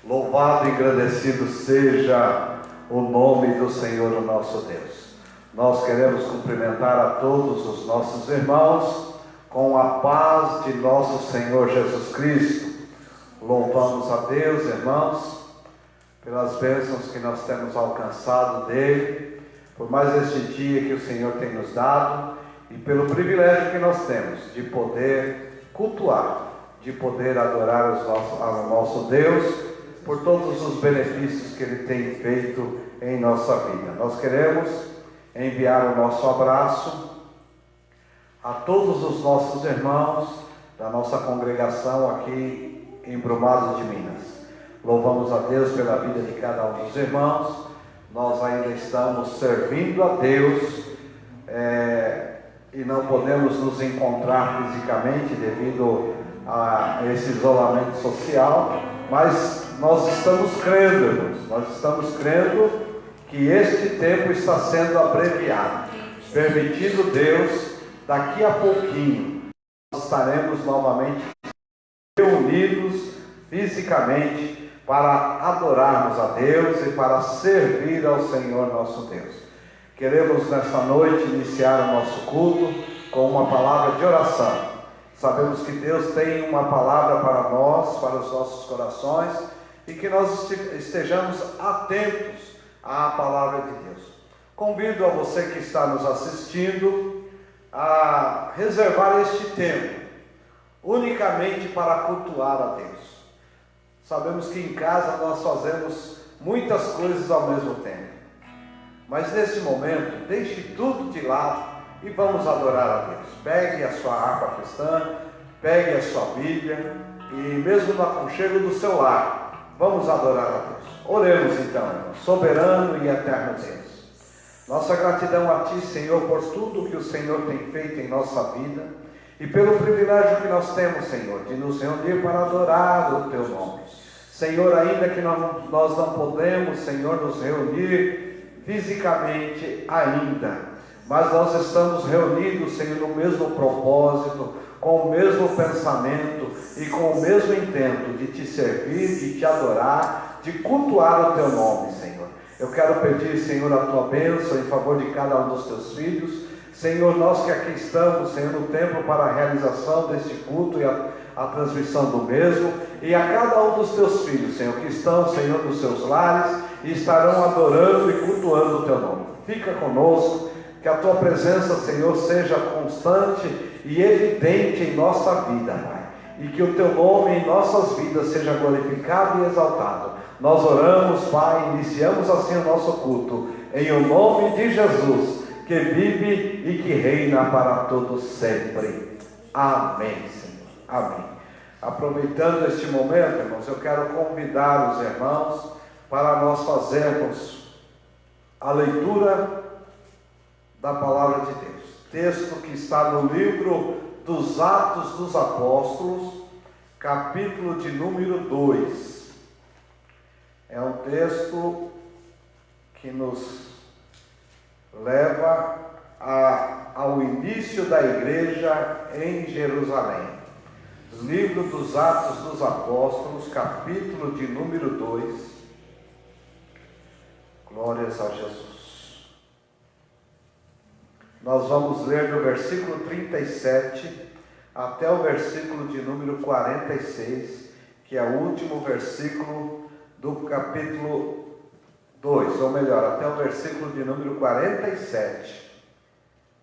Louvado e agradecido seja o nome do Senhor, o nosso Deus. Nós queremos cumprimentar a todos os nossos irmãos com a paz de nosso Senhor Jesus Cristo. Louvamos a Deus, irmãos, pelas bênçãos que nós temos alcançado dele, por mais este dia que o Senhor tem nos dado e pelo privilégio que nós temos de poder cultuar, de poder adorar ao nosso Deus, por todos os benefícios que Ele tem feito em nossa vida. Nós queremos enviar o nosso abraço a todos os nossos irmãos da nossa congregação aqui em Brumados de Minas. Louvamos a Deus pela vida de cada um dos irmãos. Nós ainda estamos servindo a Deus e não podemos nos encontrar fisicamente devido a esse isolamento social, mas nós estamos crendo, irmãos, nós estamos crendo que este tempo está sendo abreviado. Permitindo Deus, daqui a pouquinho, nós estaremos novamente reunidos fisicamente para adorarmos a Deus e para servir ao Senhor nosso Deus. Queremos nesta noite iniciar o nosso culto com uma palavra de oração. Sabemos que Deus tem uma palavra para nós, para os nossos corações, e que nós estejamos atentos à palavra de Deus. Convido a você que está nos assistindo a reservar este tempo unicamente para cultuar a Deus. Sabemos que em casa nós fazemos muitas coisas ao mesmo tempo, mas neste momento deixe tudo de lado e vamos adorar a Deus. Pegue a sua harpa cristã, pegue a sua Bíblia e mesmo no aconchego do seu lar, vamos adorar a Deus. Oremos então, irmão, soberano e eterno Deus. Nossa gratidão a Ti, Senhor, por tudo que o Senhor tem feito em nossa vida e pelo privilégio que nós temos, Senhor, de nos reunir para adorar o Teu nome. Senhor, ainda que nós não podemos, Senhor, nos reunir fisicamente ainda, mas nós estamos reunidos, Senhor, no mesmo propósito, com o mesmo pensamento e com o mesmo intento de Te servir, de Te adorar, de cultuar o Teu nome, Senhor. Eu quero pedir, Senhor, a Tua bênção em favor de cada um dos Teus filhos. Senhor, nós que aqui estamos, Senhor, no templo para a realização deste culto e a transmissão do mesmo, e a cada um dos Teus filhos, Senhor, que estão, Senhor, nos seus lares e estarão adorando e cultuando o Teu nome. Fica conosco. Que a Tua presença, Senhor, seja constante e evidente em nossa vida, Pai. E que o Teu nome em nossas vidas seja glorificado e exaltado. Nós oramos, Pai, iniciamos assim o nosso culto, em o nome de Jesus, que vive e que reina para todos sempre. Amém, Senhor. Amém. Aproveitando este momento, irmãos, eu quero convidar os irmãos para nós fazermos a leitura da palavra de Deus. Texto que está no livro dos Atos dos Apóstolos, capítulo de número 2. É um texto que nos leva ao início da igreja em Jerusalém. Livro dos Atos dos Apóstolos, capítulo de número 2. Glórias a Jesus. Nós vamos ler do versículo 37 até o versículo de número 46, que é o último versículo do capítulo 2, ou melhor, até o versículo de número 47,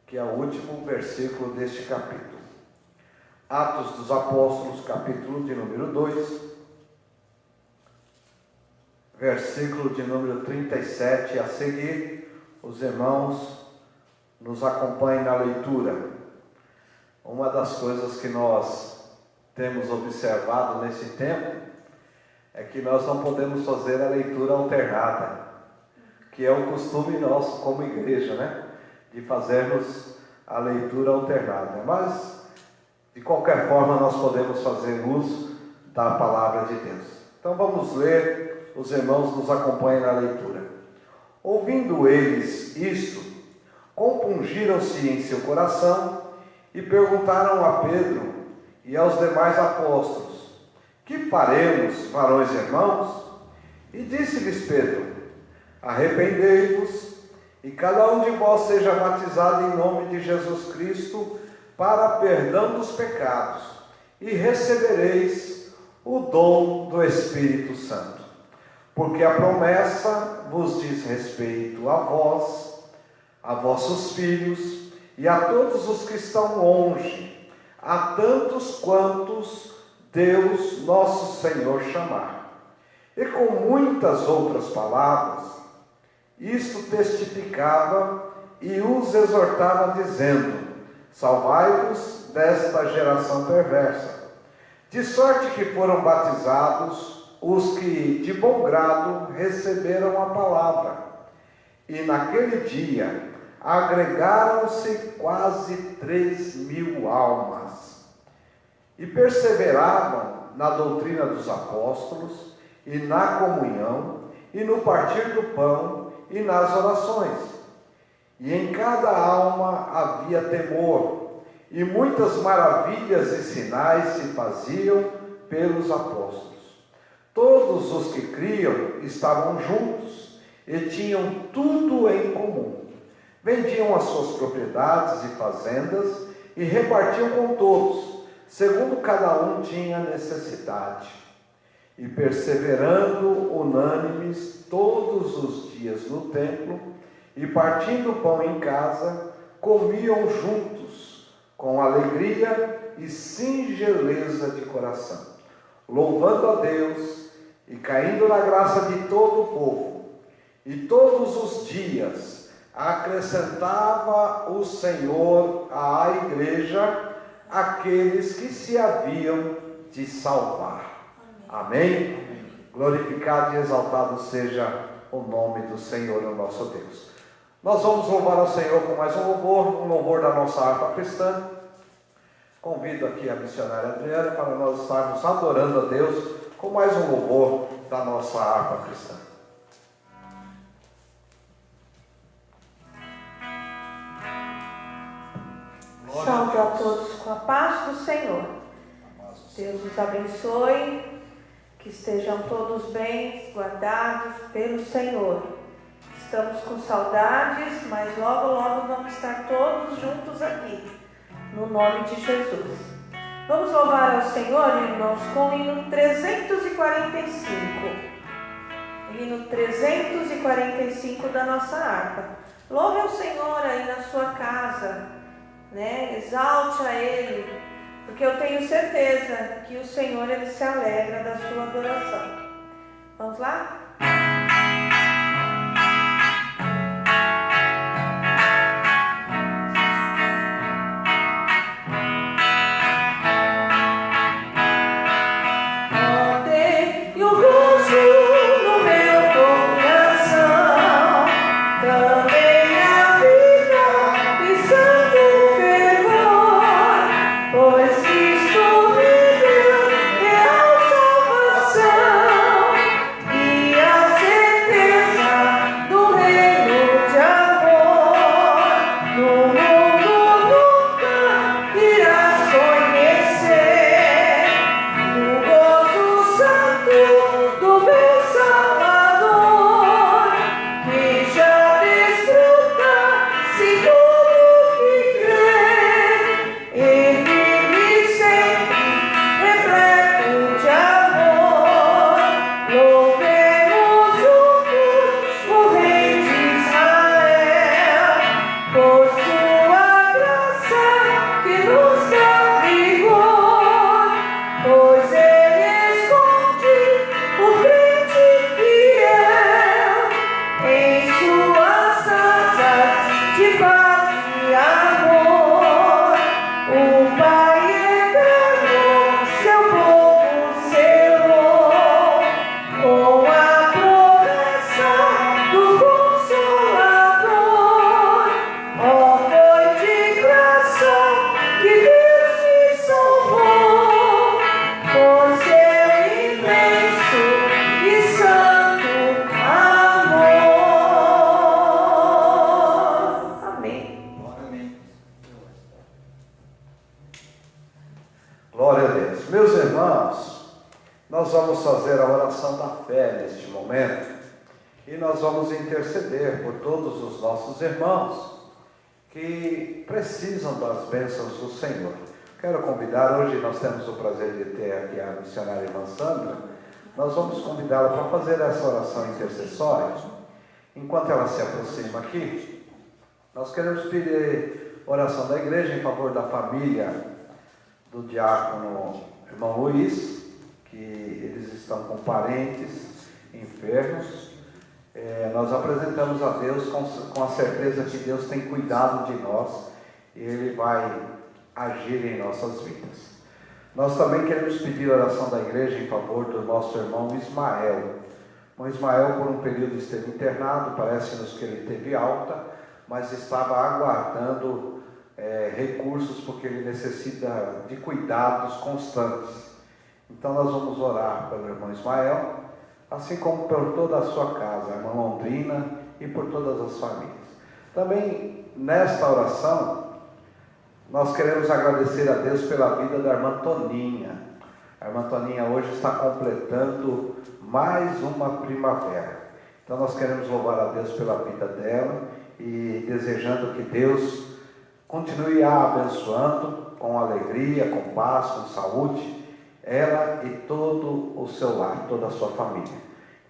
que é o último versículo deste capítulo. Atos dos Apóstolos, capítulo de número 2, versículo de número 37 a seguir. Os irmãos nos acompanhem na leitura. Uma das coisas que nós temos observado nesse tempo é que nós não podemos fazer a leitura alternada, que é o costume nosso como igreja, né? De fazermos a leitura alternada. Mas, de qualquer forma, nós podemos fazer uso da palavra de Deus. Então vamos ler, os irmãos nos acompanhem na leitura. Ouvindo eles isto, compungiram-se em seu coração e perguntaram a Pedro e aos demais apóstolos: que faremos, varões e irmãos? E disse-lhes Pedro: arrependei-vos, e cada um de vós seja batizado em nome de Jesus Cristo para perdão dos pecados, e recebereis o dom do Espírito Santo. Porque a promessa vos diz respeito a vós, a vossos filhos e a todos os que estão longe, a tantos quantos Deus nosso Senhor chamar. E com muitas outras palavras, isto testificava e os exortava, dizendo: salvai-vos desta geração perversa. De sorte que foram batizados os que de bom grado receberam a palavra. E naquele dia agregaram-se quase 3.000 almas. E perseveravam na doutrina dos apóstolos, e na comunhão, e no partir do pão, e nas orações. E em cada alma havia temor, e muitas maravilhas e sinais se faziam pelos apóstolos. Todos os que criam estavam juntos, e tinham tudo em comum. Vendiam as suas propriedades e fazendas, e repartiam com todos, segundo cada um tinha necessidade. E perseverando unânimes todos os dias no templo, e partindo o pão em casa, comiam juntos, com alegria e singeleza de coração, louvando a Deus e caindo na graça de todo o povo. E todos os dias acrescentava o Senhor à igreja aqueles que se haviam de salvar. Amém? Glorificado e exaltado seja o nome do Senhor, o nosso Deus. Nós vamos louvar ao Senhor com mais um louvor da nossa harpa cristã. Convido aqui a missionária Adriana para nós estarmos adorando a Deus com mais um louvor da nossa harpa cristã. Salve a todos com a paz do Senhor. Deus os abençoe. Que estejam todos bem guardados pelo Senhor. Estamos com saudades, mas logo, logo vamos estar todos juntos aqui, no nome de Jesus. Vamos louvar ao Senhor, irmãos, com o hino 345. Hino 345 da nossa harpa. Louve ao Senhor aí na sua casa, né? Exalte a Ele. Porque eu tenho certeza que o Senhor, Ele se alegra da sua adoração. Vamos lá? Yeah. Nós vamos fazer a oração da fé neste momento e nós vamos interceder por todos os nossos irmãos que precisam das bênçãos do Senhor. Quero convidar, hoje nós temos o prazer de ter aqui a missionária irmã Sandra. Nós vamos convidá-la para fazer essa oração intercessória. Enquanto ela se aproxima aqui, nós queremos pedir oração da igreja em favor da família do diácono irmão Luiz, que eles estão com parentes enfermos. Nós apresentamos a Deus com a certeza que Deus tem cuidado de nós e Ele vai agir em nossas vidas. Nós também queremos pedir oração da igreja em favor do nosso irmão Ismael. O Ismael, por um período, esteve internado, parece-nos que ele teve alta, mas estava aguardando recursos, porque ele necessita de cuidados constantes. Então nós vamos orar pelo irmão Ismael, assim como por toda a sua casa, a irmã Londrina e por todas as famílias. Também nesta oração, nós queremos agradecer a Deus pela vida da irmã Toninha. A irmã Toninha hoje está completando mais uma primavera. Então nós queremos louvar a Deus pela vida dela e desejando que Deus continue a abençoando com alegria, com paz, com saúde, ela e todo o seu lar, toda a sua família.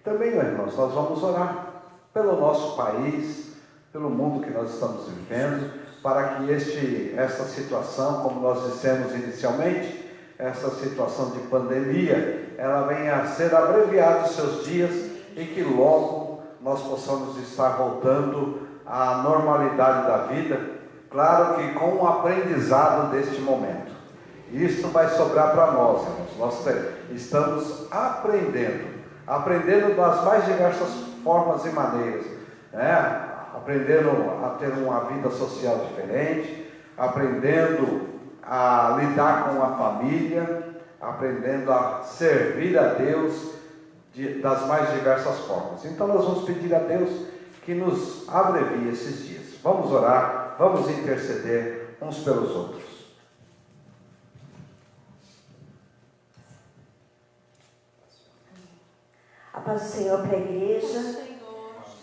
Também, meus irmãos, nós vamos orar pelo nosso país, pelo mundo que nós estamos vivendo, para que essa situação, como nós dissemos inicialmente, essa situação de pandemia, ela venha a ser abreviada os seus dias e que logo nós possamos estar voltando à normalidade da vida, claro que com o aprendizado deste momento. Isto vai sobrar para nós, irmãos. Nós estamos aprendendo das mais diversas formas e maneiras, né? Aprendendo a ter uma vida social diferente, aprendendo a lidar com a família, aprendendo a servir a Deus das mais diversas formas. Então nós vamos pedir a Deus que nos abrevie esses dias. Vamos orar, vamos interceder uns pelos outros. A paz do Senhor para a igreja.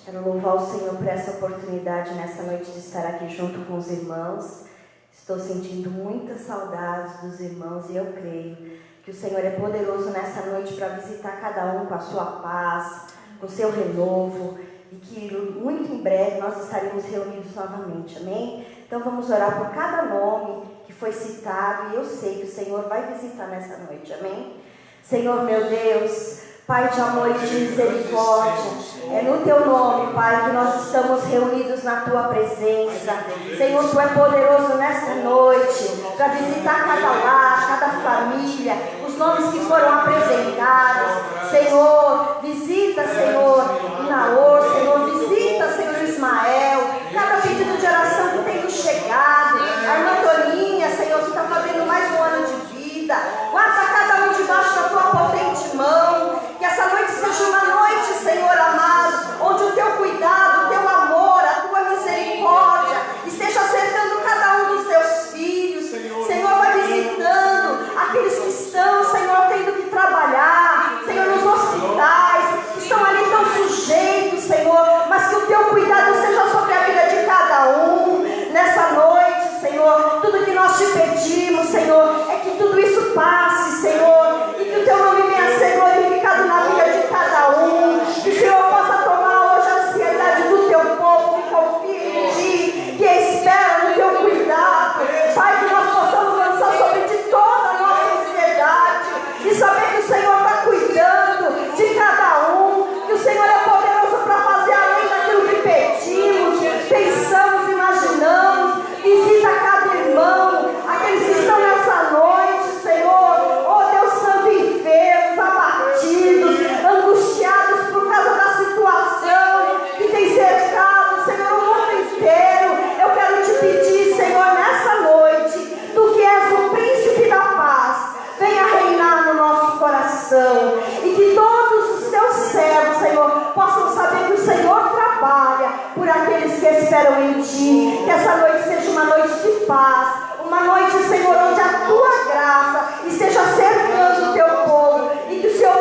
Quero louvar o Senhor por essa oportunidade nessa noite de estar aqui junto com os irmãos. Estou sentindo muitas saudades dos irmãos e eu creio que o Senhor é poderoso nessa noite para visitar cada um com a sua paz, com o seu renovo, e que muito em breve nós estaremos reunidos novamente, amém? Então vamos orar por cada nome que foi citado e eu sei que o Senhor vai visitar nessa noite, amém? Senhor meu Deus, Pai de amor e de misericórdia, é no Teu nome, Pai, que nós estamos reunidos na Tua presença. Senhor, Tu é poderoso nesta noite para visitar cada lar, cada família, os nomes que foram apresentados. Senhor, visita, Senhor, Inaor, Senhor, visita, Senhor, Ismael, cada pedido de oração que tem nos chegado, a irmã Toninha, Senhor, que está fazendo mais um ano de vida. Guarda cada um debaixo da Tua potente mão. Que essa noite seja uma noite, Senhor amado, onde o Teu cuidado, o Teu amor, a Tua misericórdia esteja cercando cada um dos Teus filhos. Senhor, vai visitando aqueles que estão, Senhor, tendo que trabalhar, Senhor, nos hospitais, que estão ali tão sujeitos, Senhor, mas que o Teu cuidado seja sobre a vida de cada um. Nessa noite, Senhor, tudo que nós Te pedimos, Senhor, é que tudo isso passe, Senhor, e que o Teu nome venha a ser glorificado na vida de cada um. Que o Senhor possa tomar hoje a ansiedade do Teu povo que confia em Ti, que espera no Teu cuidado. Pai, que nós possamos lançar sobre Ti toda a nossa ansiedade e saber que o Senhor está cuidando de cada um, que o Senhor é poderoso para fazer além daquilo que pedimos, pensamos, imaginamos. Visita cada irmão, aqueles que estão nessa noite, Senhor, oh Deus Santo, enfermos, abatidos, angustiados por causa da situação que tem cercado, Senhor, o mundo inteiro. Eu quero Te pedir, Senhor, nessa noite, Tu que és o príncipe da paz, venha reinar no nosso coração e que todos os Teus servos, Senhor, possam saber que o Senhor trabalha por aqueles que esperam em Ti. Que essa noite seja uma noite de paz, uma noite, Senhor, onde a Tua graça esteja cercando o Teu povo e que o Senhor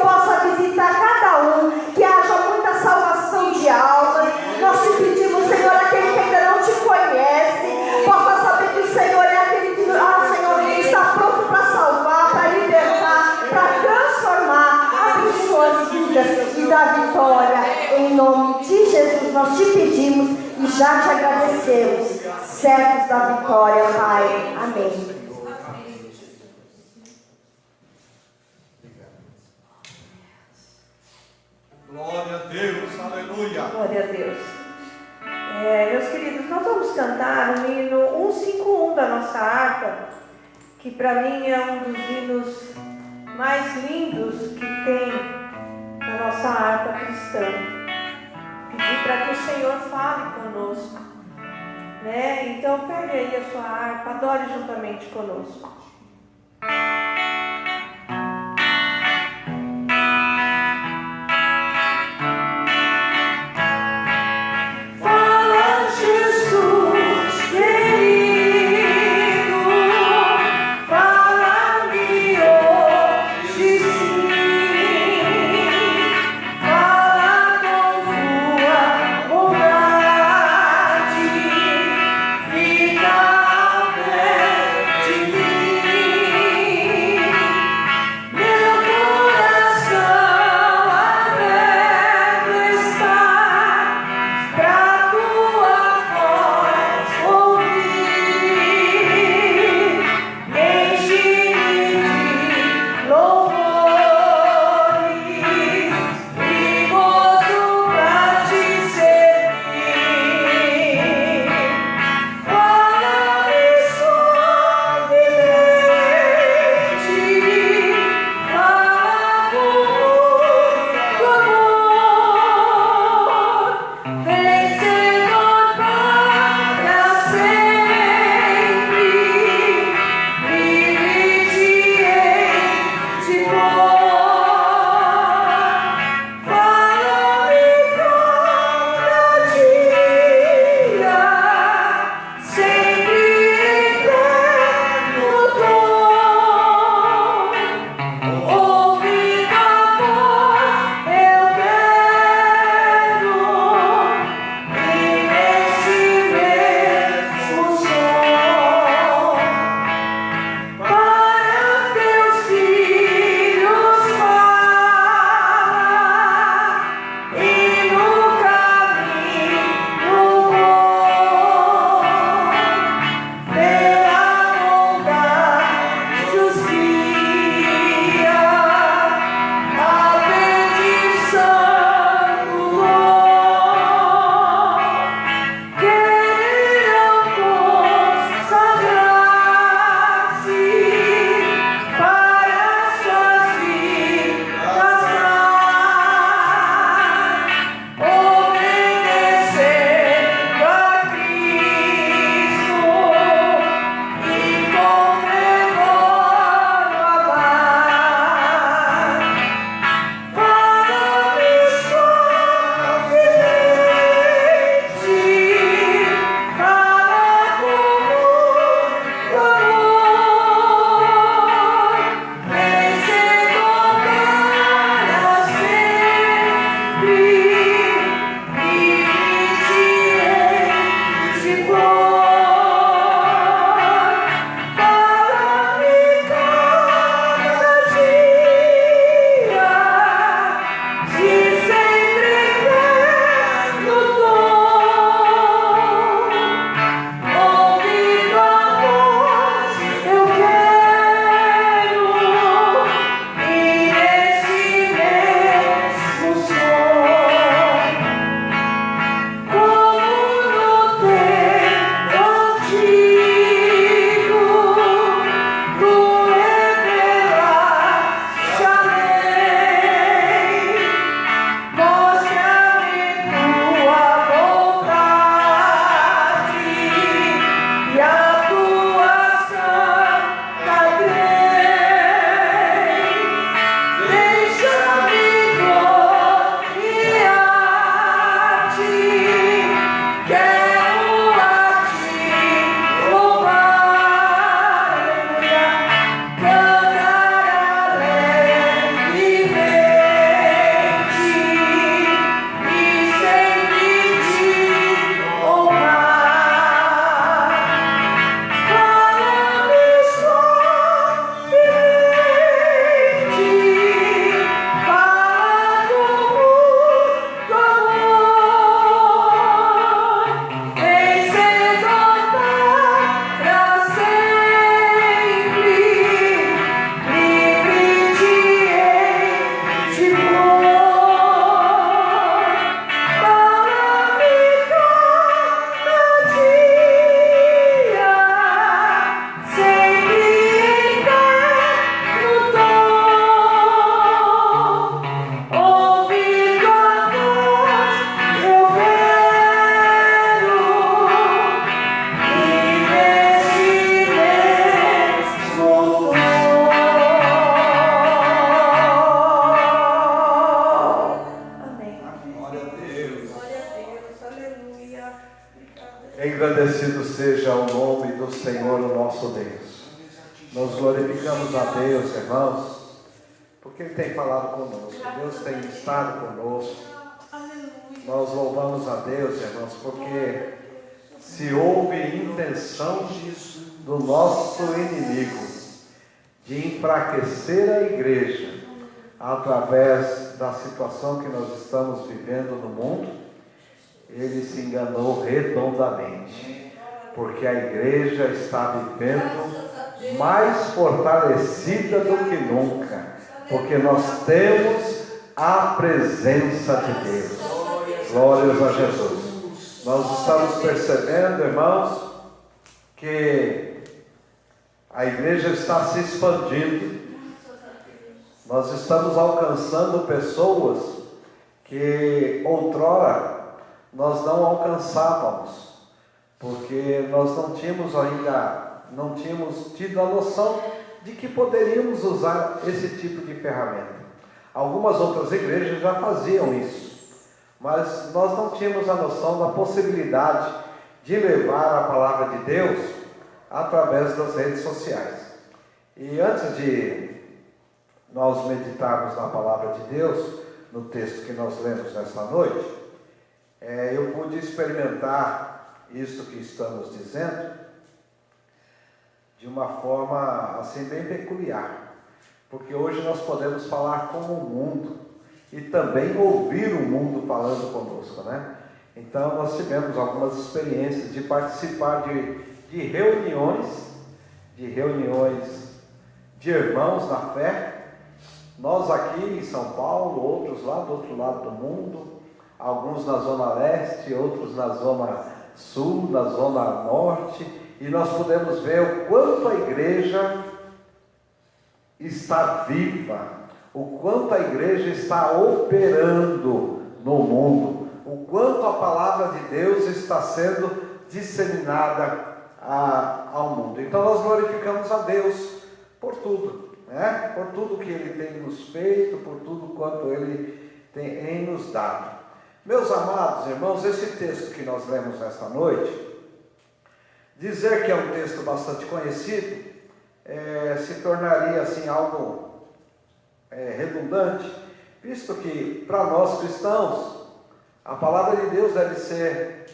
vidas e da vitória. Em nome de Jesus nós te pedimos e já te agradecemos. Servos da vitória, Pai. Amém. Glória a Deus, aleluia. Glória a Deus. Meus queridos, nós vamos cantar o hino 151 da nossa harpa, que para mim é um dos hinos mais lindos que tem na nossa harpa cristã. Pedir para que o Senhor fale conosco, né? Então pegue aí a sua harpa, adore juntamente conosco. Fica perto de mim. Nós glorificamos a Deus, irmãos, porque Ele tem falado conosco, Deus tem estado conosco. Nós louvamos a Deus, irmãos, porque se houve intenção do nosso inimigo de enfraquecer a igreja através da situação que nós estamos vivendo no mundo, ele se enganou redondamente, porque a igreja está vivendo mais fortalecida do que nunca, porque nós temos a presença de Deus. Glórias a Jesus. Nós estamos percebendo, irmãos, que a igreja está se expandindo. Nós estamos alcançando pessoas que outrora nós não alcançávamos, porque nós não tínhamos tido a noção de que poderíamos usar esse tipo de ferramenta. Algumas outras igrejas já faziam isso, mas nós não tínhamos a noção da possibilidade de levar a palavra de Deus através das redes sociais. E antes de nós meditarmos na palavra de Deus, no texto que nós lemos nesta noite, eu pude experimentar isso que estamos dizendo de uma forma assim bem peculiar, porque hoje nós podemos falar com o mundo e também ouvir o mundo falando conosco, né? Então nós tivemos algumas experiências de participar de reuniões de irmãos na fé, nós aqui em São Paulo, outros lá do outro lado do mundo, alguns na Zona Leste, outros na Zona Sul, na Zona Norte, e nós podemos ver o quanto a igreja está viva, o quanto a igreja está operando no mundo, o quanto a palavra de Deus está sendo disseminada ao mundo. Então nós glorificamos a Deus por tudo, né? Por tudo que Ele tem nos feito, por tudo quanto Ele tem nos dado. Meus amados irmãos, esse texto que nós lemos nesta noite, dizer que é um texto bastante conhecido, se tornaria assim algo redundante, visto que para nós cristãos a palavra de Deus deve ser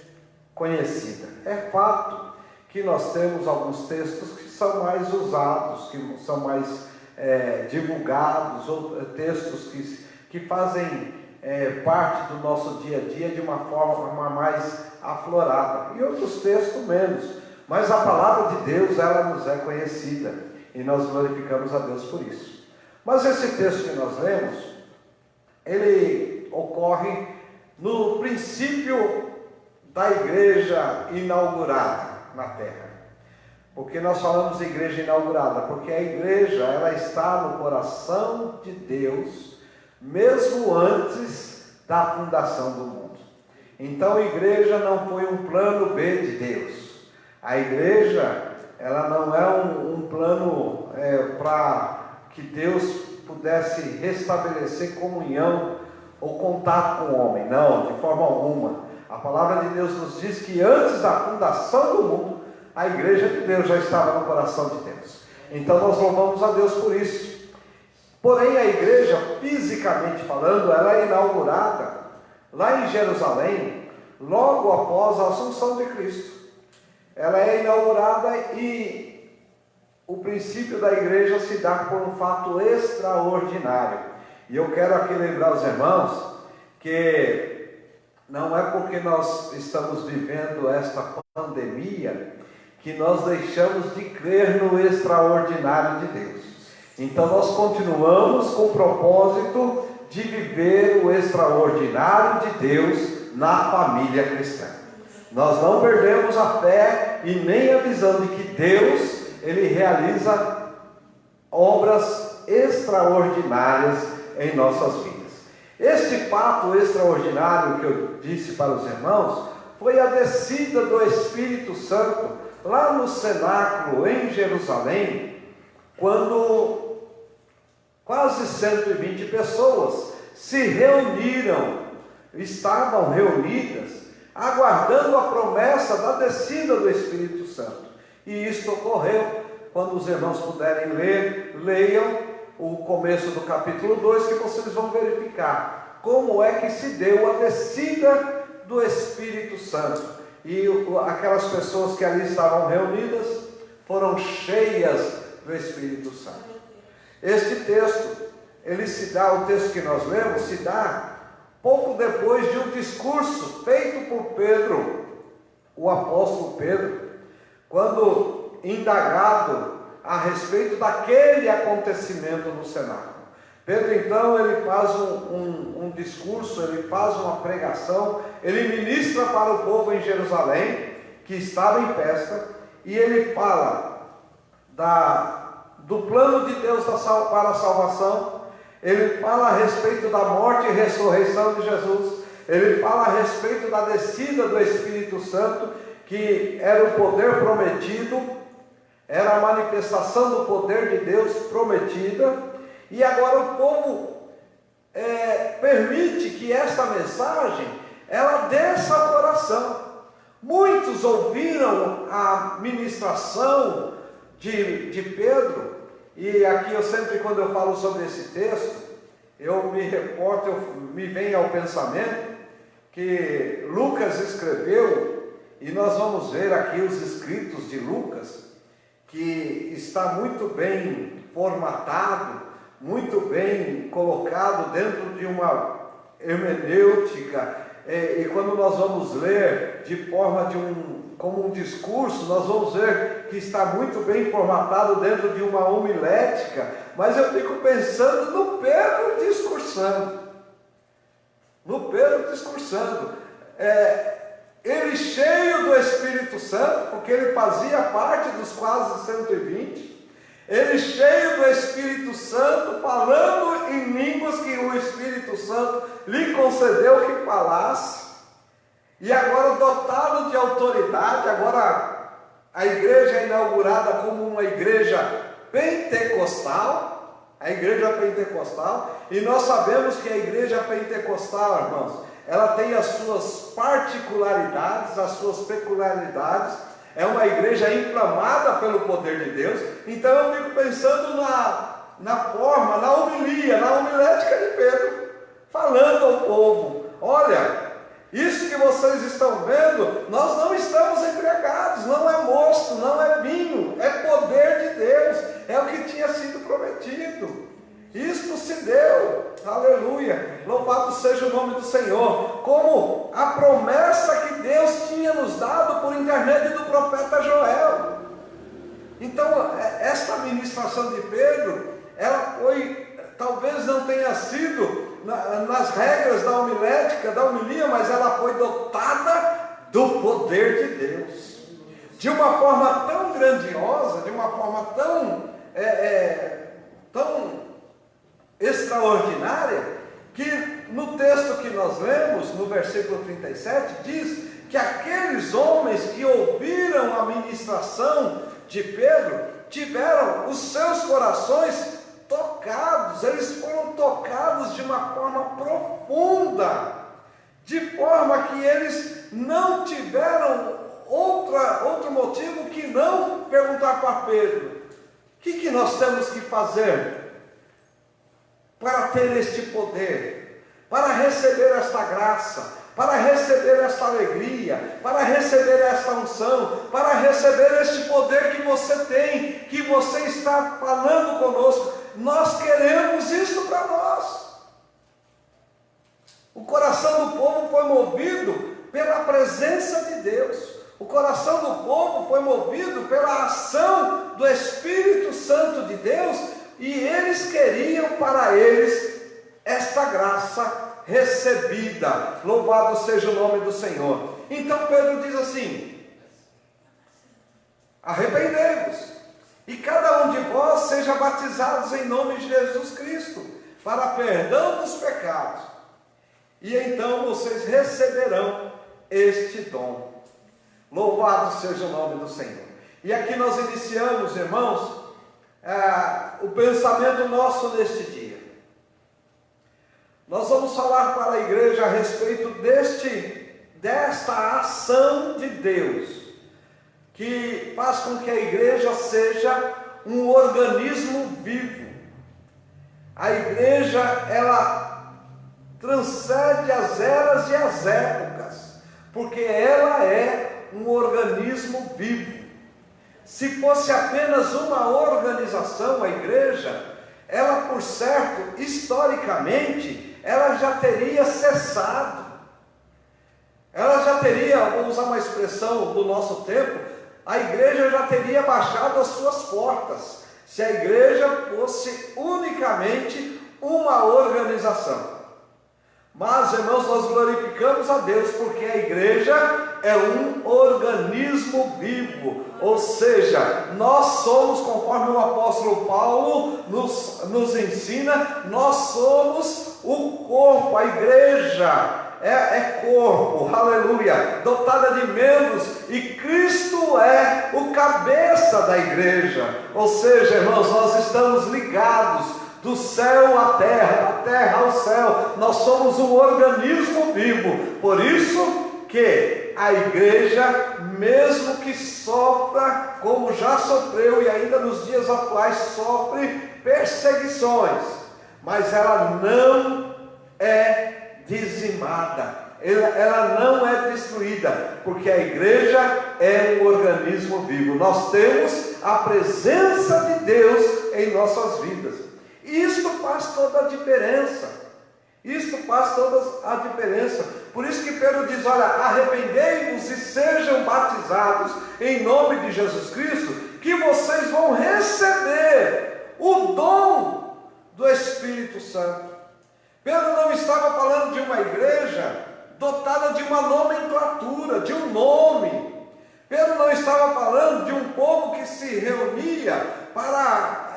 conhecida. É fato que nós temos alguns textos que são mais usados, que são mais divulgados, ou textos que fazem parte do nosso dia a dia de uma forma mais aflorada, e outros textos menos. Mas a palavra de Deus, ela nos é conhecida, e nós glorificamos a Deus por isso. Mas esse texto que nós lemos, ele ocorre no princípio da igreja inaugurada na terra. Porque nós falamos de igreja inaugurada, porque a igreja, ela está no coração de Deus, mesmo antes da fundação do mundo. Então a igreja não foi um plano B de Deus. A igreja, ela não é um plano para que Deus pudesse restabelecer comunhão ou contato com o homem. Não, de forma alguma. A palavra de Deus nos diz que antes da fundação do mundo, a igreja de Deus já estava no coração de Deus. Então nós louvamos a Deus por isso. Porém, a igreja, fisicamente falando, ela é inaugurada lá em Jerusalém, logo após a assunção de Cristo. Ela é inaugurada e o princípio da igreja se dá por um fato extraordinário. E eu quero aqui lembrar os irmãos que não é porque nós estamos vivendo esta pandemia que nós deixamos de crer no extraordinário de Deus. Então nós continuamos com o propósito de viver o extraordinário de Deus na família cristã. Nós não perdemos a fé e nem a visão de que Deus, Ele realiza obras extraordinárias em nossas vidas. Este fato extraordinário que eu disse para os irmãos foi a descida do Espírito Santo lá no cenáculo em Jerusalém, quando quase 120 pessoas se reuniram, estavam reunidas, aguardando a promessa da descida do Espírito Santo. E isto ocorreu quando os irmãos puderem ler, leiam o começo do capítulo 2, que vocês vão verificar como é que se deu a descida do Espírito Santo. E aquelas pessoas que ali estavam reunidas foram cheias do Espírito Santo. Este texto, ele se dá, o texto que nós lemos, se dá pouco depois de um discurso feito por Pedro, o apóstolo Pedro, quando indagado a respeito daquele acontecimento no cenáculo. Pedro, então, ele faz um discurso, ele faz uma pregação, ele ministra para o povo em Jerusalém, que estava em festa, e ele fala do plano de Deus para a salvação. Ele fala a respeito da morte e ressurreição de Jesus. Ele fala a respeito da descida do Espírito Santo, que era o poder prometido, era a manifestação do poder de Deus prometida. E agora o povo permite que esta mensagem, ela desça ao coração. Muitos ouviram a ministração de Pedro, e aqui eu sempre, quando eu falo sobre esse texto, eu me reporto, me vem ao pensamento que Lucas escreveu, e nós vamos ver aqui os escritos de Lucas, que está muito bem formatado, muito bem colocado dentro de uma hermenêutica, e quando nós vamos ler de forma como um discurso, nós vamos ver que está muito bem formatado dentro de uma homilética, mas eu fico pensando no Pedro discursando. Ele cheio do Espírito Santo, porque ele fazia parte dos quase 120, ele cheio do Espírito Santo, falando em línguas que o Espírito Santo lhe concedeu que falasse, e agora dotado de autoridade. Agora a igreja é inaugurada como uma igreja pentecostal, e nós sabemos que a igreja pentecostal, irmãos, ela tem as suas particularidades, as suas peculiaridades. É uma igreja inflamada pelo poder de Deus. Então eu fico pensando na forma, na homilética de Pedro, falando ao povo: olha, isso que vocês estão vendo, nós não estamos embriagados, não é mosto, não é vinho, é poder de Deus, é o que tinha sido prometido. Isto se deu, aleluia, louvado seja o nome do Senhor, como a promessa que Deus tinha nos dado por intermédio do profeta Joel. Então, esta ministração de Pedro, ela foi, talvez não tenha sido nas regras da homilética, da homilia, mas ela foi dotada do poder de Deus, de uma forma tão grandiosa, de uma forma tão extraordinária, que no texto que nós lemos, no versículo 37, diz que aqueles homens que ouviram a ministração de Pedro tiveram os seus corações tocados, eles foram tocados de uma forma profunda, de forma que eles não tiveram outro motivo que não perguntar para Pedro: o que nós temos que fazer para ter este poder, para receber esta graça, para receber esta alegria, para receber esta unção, para receber este poder que você tem, que você está falando conosco? Nós queremos isso para nós. O coração do povo foi movido pela presença de Deus. O coração do povo foi movido pela ação do Espírito Santo de Deus, e eles queriam para eles esta graça recebida. Louvado seja o nome do Senhor. Então Pedro diz assim: arrependei-vos, e cada um de vós seja batizados em nome de Jesus Cristo, para perdão dos pecados, e então vocês receberão este dom. Louvado seja o nome do Senhor. E aqui nós iniciamos, irmãos, o pensamento nosso neste dia. Nós vamos falar para a igreja a respeito desta ação de Deus, que faz com que a igreja seja um organismo vivo. A igreja, ela transcende as eras e as épocas, porque ela é um organismo vivo. Se fosse apenas uma organização, a igreja, ela, por certo, historicamente, ela já teria cessado. Ela já teria, vou usar uma expressão do nosso tempo, a igreja já teria baixado as suas portas, se a igreja fosse unicamente uma organização. Mas, irmãos, nós glorificamos a Deus, porque a igreja é um organismo vivo, ou seja, nós somos, conforme o apóstolo Paulo nos ensina, nós somos o corpo, a igreja é corpo, aleluia, dotada de membros, e Cristo é o cabeça da igreja. Ou seja, irmãos, nós estamos ligados do céu à terra, da terra ao céu. Nós somos um organismo vivo. Por isso que a igreja, mesmo que sofra, como já sofreu e ainda nos dias atuais sofre perseguições, mas ela não é dizimada, ela não é destruída, porque a igreja é um organismo vivo. Nós temos a presença de Deus em nossas vidas. Isto faz toda a diferença. Isto faz toda a diferença. Por isso que Pedro diz: olha, arrependei-vos e sejam batizados em nome de Jesus Cristo, que vocês vão receber o dom do Espírito Santo. Pedro não estava falando de uma igreja dotada de uma nomenclatura, de um nome. Pedro não estava falando de um povo que se reunia para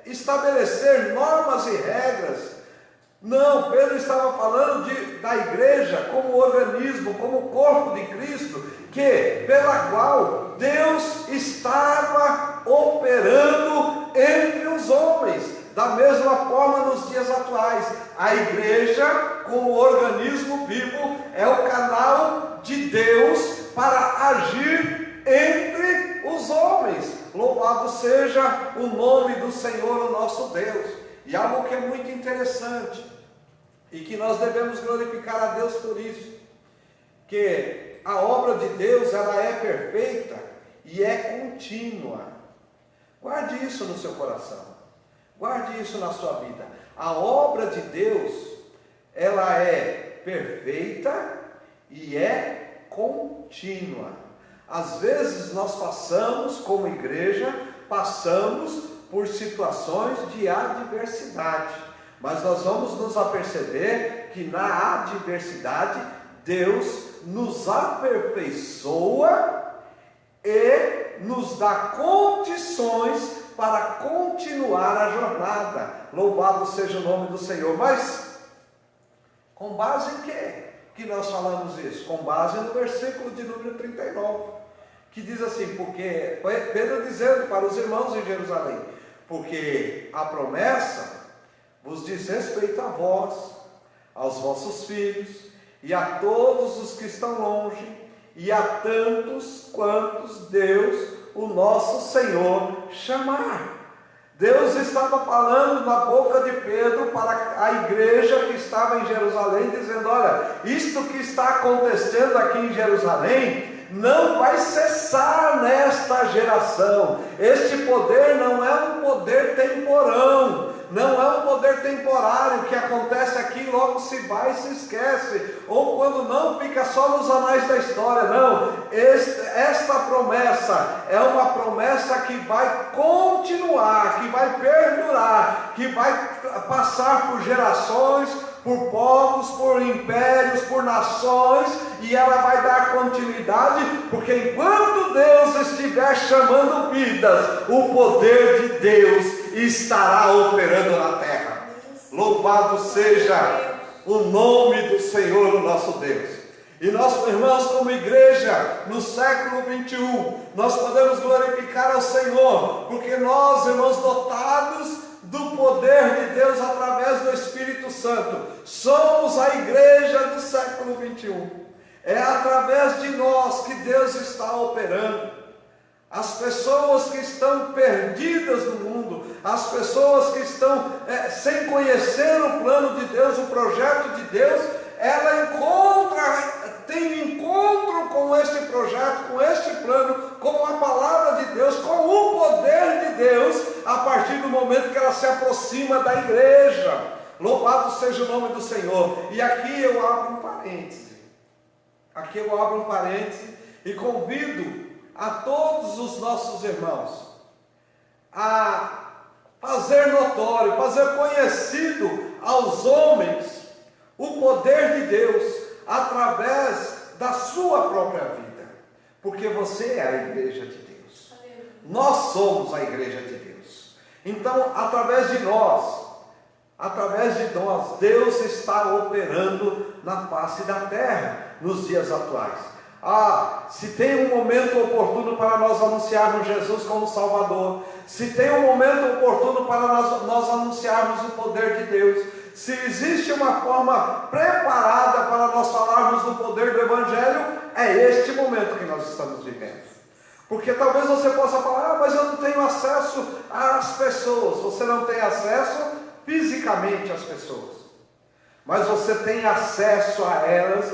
estabelecer normas e regras. Não, Pedro estava falando da igreja como organismo, como corpo de Cristo, pela qual Deus estava operando entre os homens. Da mesma forma nos dias atuais, a igreja, como organismo vivo, é o canal de Deus para agir entre os homens. Louvado seja o nome do Senhor, o nosso Deus. E algo que é muito interessante, e que nós devemos glorificar a Deus por isso, que a obra de Deus, ela é perfeita e é contínua. Guarde isso no seu coração. Guarde isso na sua vida. A obra de Deus, ela é perfeita e é contínua. Às vezes nós passamos, como igreja, passamos por situações de adversidade, mas nós vamos nos aperceber que na adversidade Deus nos aperfeiçoa e nos dá condições para continuar a jornada. Louvado seja o nome do Senhor. Mas com base em quê que nós falamos isso? Com base no versículo de número 39, que diz assim: porque Pedro dizendo para os irmãos em Jerusalém, porque a promessa vos diz respeito a vós, aos vossos filhos e a todos os que estão longe, e a tantos quantos Deus, o nosso Senhor, chamar. Deus estava falando na boca de Pedro para a igreja que estava em Jerusalém, dizendo: olha, isto que está acontecendo aqui em Jerusalém não vai cessar nesta geração. Este poder não é um poder temporão, não é um poder temporário que acontece aqui, logo se vai e se esquece, ou quando não fica só nos anais da história. Não, esta promessa é uma promessa que vai continuar, que vai perdurar, que vai passar por gerações, por povos, por impérios, por nações, e ela vai dar continuidade, porque enquanto Deus estiver chamando vidas, o poder de Deus estará operando na terra. Louvado seja o nome do Senhor, o nosso Deus. E nós, irmãos, como igreja, no século 21, nós podemos glorificar ao Senhor, porque nós, irmãos, dotados do poder de Deus através do Espírito Santo, somos a igreja do século 21. É através de nós que Deus está operando. as pessoas que estão perdidas no mundo, as pessoas que estão sem conhecer o plano de Deus, o projeto de Deus, ela tem encontro com este projeto, com este plano, com a palavra de Deus, com o poder de Deus, a partir do momento que ela se aproxima da igreja. Louvado seja o nome do Senhor. E aqui eu abro um parêntese. E convido a todos os nossos irmãos a fazer notório, fazer conhecido aos homens o poder de Deus através da sua própria vida, porque você é a igreja de Deus. Nós somos a igreja de Deus. Então, através de nós, Deus está operando na face da terra nos dias atuais. Se tem um momento oportuno para nós anunciarmos Jesus como Salvador, se tem um momento oportuno para nós anunciarmos o poder de Deus, se existe uma forma preparada para nós falarmos do poder do Evangelho, é este momento que nós estamos vivendo. Porque talvez você possa falar, mas eu não tenho acesso às pessoas. Você não tem acesso fisicamente às pessoas, mas você tem acesso a elas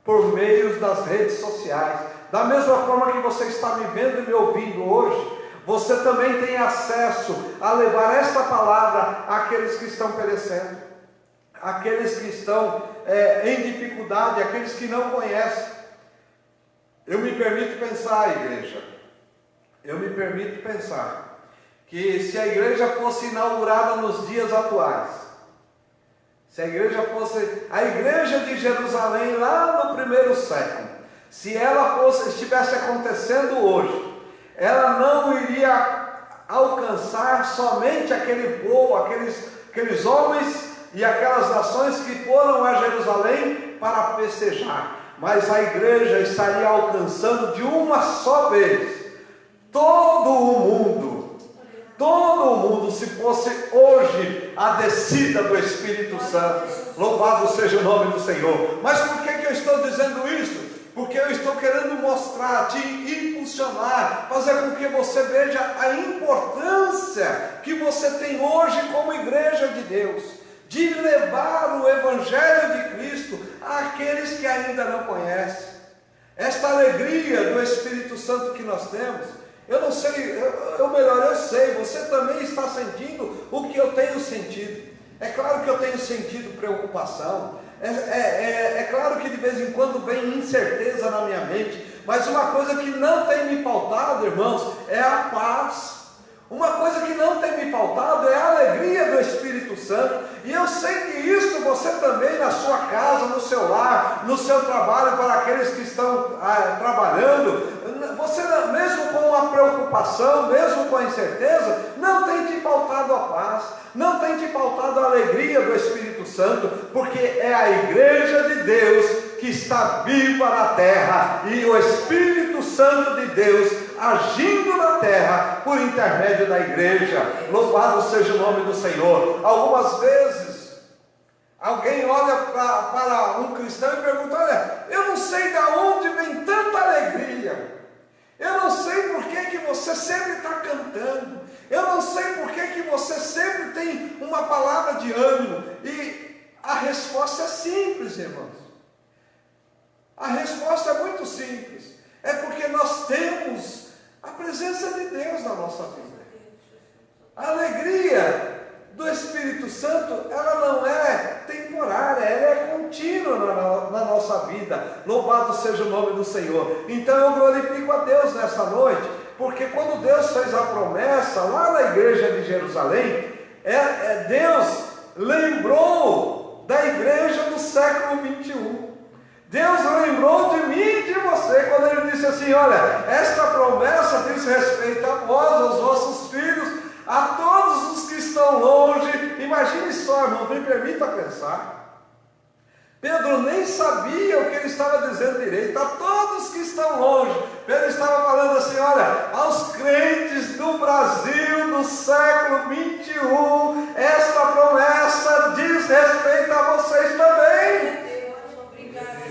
por meio das redes sociais. Da mesma forma que você está me vendo e me ouvindo hoje, você também tem acesso a levar esta palavra àqueles que estão perecendo, àqueles que estão em dificuldade, àqueles que não conhecem. Eu me permito pensar, igreja, que se a igreja fosse inaugurada nos dias atuais, se a igreja fosse a igreja de Jerusalém lá no primeiro século, se ela estivesse acontecendo hoje, ela não iria alcançar somente aquele povo, aqueles homens e aquelas nações que foram a Jerusalém para festejar, mas a igreja estaria alcançando de uma só vez todo o mundo, se fosse hoje a descida do Espírito Santo. Louvado seja o nome do Senhor. Mas por que eu estou dizendo isso? Porque eu estou querendo mostrar, te impulsionar, fazer com que você veja a importância que você tem hoje como igreja de Deus, de levar o Evangelho de Cristo àqueles que ainda não conhecem. Esta alegria do Espírito Santo que nós temos, eu não sei, eu sei, você também está sentindo o que eu tenho sentido. É claro que eu tenho sentido preocupação, é claro que de vez em quando vem incerteza na minha mente, mas uma coisa que não tem me faltado, irmãos, é a paz. Uma coisa que não tem me faltado é a alegria do Espírito Santo. E eu sei que isso você também na sua casa, no seu lar, no seu trabalho, para aqueles que estão trabalhando, você mesmo com a preocupação, mesmo com a incerteza, não tem te faltado a paz, não tem te faltado a alegria do Espírito Santo, porque é a igreja de Deus que está viva na terra, e o Espírito Santo de Deus agindo na terra por intermédio da igreja. Louvado seja o nome do Senhor. Algumas vezes alguém olha para um cristão e pergunta: olha, eu não sei de onde vem tanta alegria, eu não sei por que você sempre está cantando, eu não sei por que você sempre tem uma palavra de ânimo. E a resposta é simples, irmãos. A resposta é muito simples. É porque nós temos a presença de Deus na nossa vida. A alegria do Espírito Santo, ela não é temporária, ela é contínua na nossa vida. Louvado seja o nome do Senhor. Então eu glorifico a Deus nessa noite, porque quando Deus fez a promessa lá na igreja de Jerusalém, Deus lembrou da igreja do século 21. Deus lembrou de mim e de você, quando Ele disse assim: olha, esta promessa diz respeito a vós, aos vossos filhos, a todos os que estão longe. Imagine só, irmão, me permita pensar. Pedro nem sabia o que ele estava dizendo direito. A todos que estão longe, Pedro estava falando assim: olha, aos crentes do Brasil do século 21, esta promessa diz respeito a vocês também.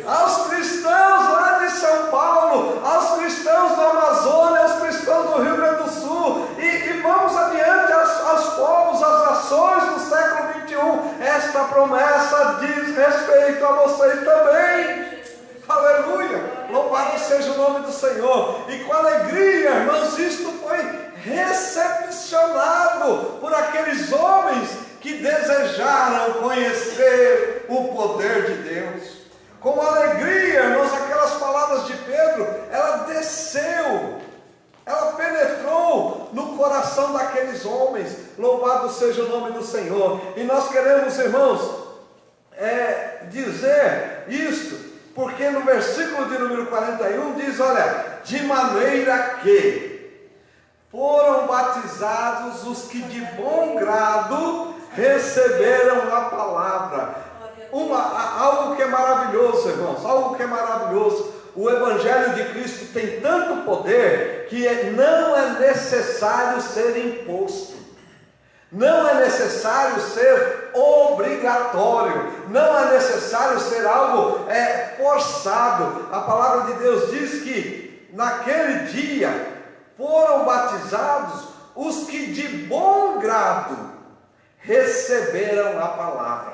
Aos cristãos lá de São Paulo, aos cristãos do Amazonas, aos cristãos respeito a vocês também. Aleluia! Louvado seja o nome do Senhor. E com alegria, irmãos, isto foi recepcionado por aqueles homens que desejaram conhecer o poder de Deus. Com alegria, irmãos, aquelas palavras de Pedro, ela desceu, ela penetrou no coração daqueles homens. Louvado seja o nome do Senhor. E nós queremos, irmãos, dizer isto, porque no versículo de número 41 diz, olha, de maneira que foram batizados os que de bom grado receberam a palavra. Algo que é maravilhoso, irmãos, algo que é maravilhoso. O Evangelho de Cristo tem tanto poder que não é necessário ser imposto. Não é necessário ser obrigatório, não é necessário ser algo forçado. A palavra de Deus diz que naquele dia foram batizados os que de bom grado receberam a palavra.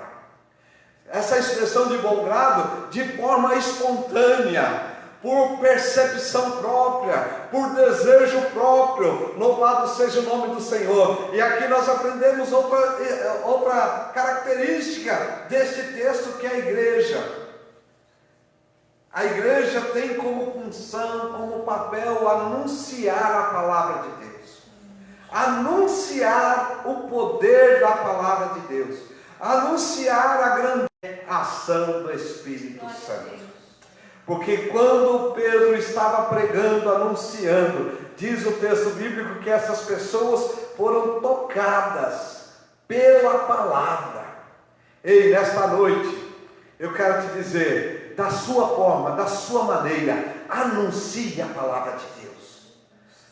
Essa expressão de bom grado, de forma espontânea, por percepção própria, por desejo próprio. Louvado seja o nome do Senhor. E aqui nós aprendemos outra característica deste texto, que é a igreja. A igreja tem como função, como papel, anunciar a palavra de Deus, anunciar o poder da palavra de Deus, anunciar a grande ação do Espírito Santo. Porque quando Pedro estava pregando, anunciando, diz o texto bíblico que essas pessoas foram tocadas pela palavra. Ei, nesta noite, eu quero te dizer, da sua forma, da sua maneira, anuncie a palavra de Deus.